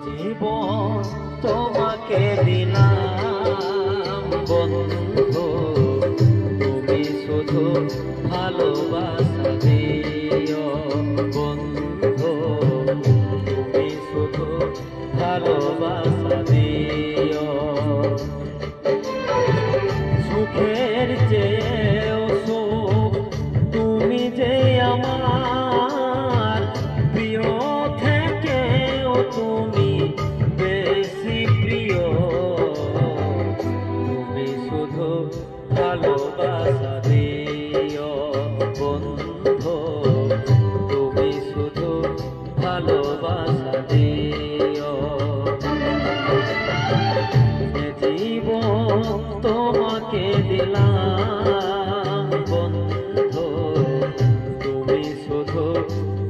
জীবন তোমাকে দিলাম বন্ধু, তুমি শুধু ভালোবাসা দিও বন্ধু, তুমি শুধু ভালোবাসা দিও। সুখের চেয়েও সুখ তুমি যে আমার প্রিয় থেকেও তুমি বেশি প্রিয়, তুমি শুধু ভালোবাসা দিও বন্ধু, তুমি শুধু ভালোবাসা দিও। জীবন তোমাকে দিলাম বন্ধু, তুমি শুধু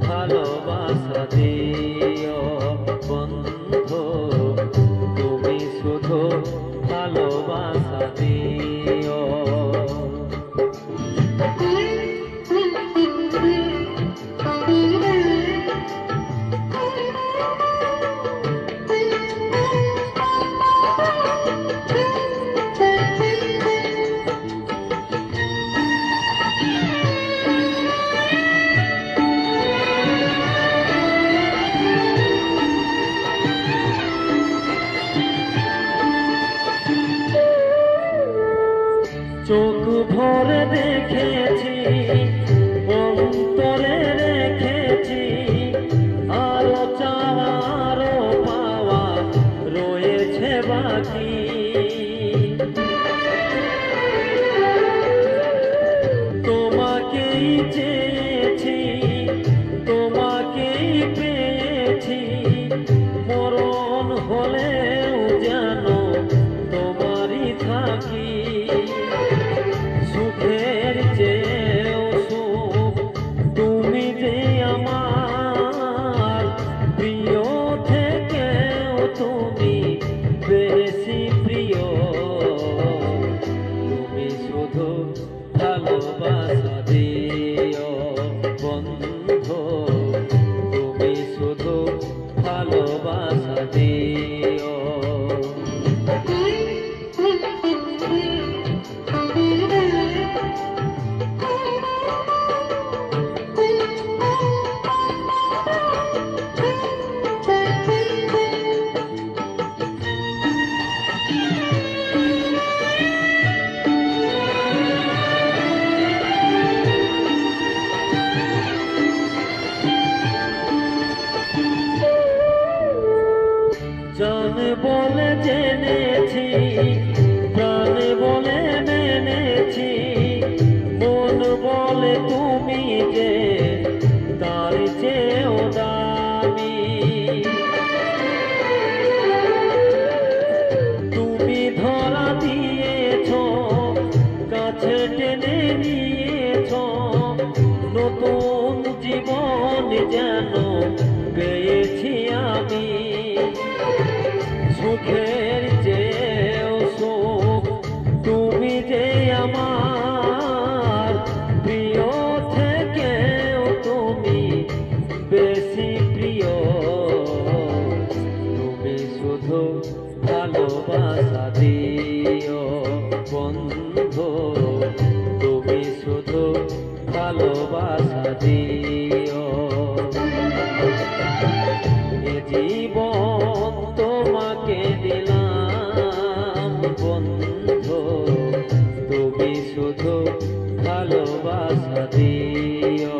ভালোবাসা দিও বন্ধু, তুমি শুধু ভালোবাসা দিও। চোখ ভরে দেখেছি, অন্তরে রেখেছি, আরো চাওয়ারও পাওয়া রয়েছে বাকি। তোমাকেই চেয়েছি, তোমাকেই পেয়েছি, মরণ হলেও যেন তোমারই থাকি। সুখের চেয়েও সুখ তুমি যে আমার প্রিয় থেকেও তুমি বেশি প্রিয়, তুমি শুধু ভালোবাসা দিও বন্ধু, তুমি শুধু ভালোবাসা দিও। জান বলে জেনেছি, প্রাণ বলে মেনেছি, মন বলে তুমি যে তার চেয়েও দামি। তুমি ধরা দিয়েছ, কাছে টেনে নিয়েছ, নতুন জীবন যেন পেয়েছি আমি। সুখের চেয়েও সুখ তুমি যে আমার প্রিয় থেকেও তুমি বেশি প্রিয়, তুমি শুধু ভালোবাসা দিও বন্ধু, তুমি শুধু ভালোবাসা দিও। জীবন তোমাকে দিলাম বন্ধু, তুমি শুধু ভালোবাসা দিও।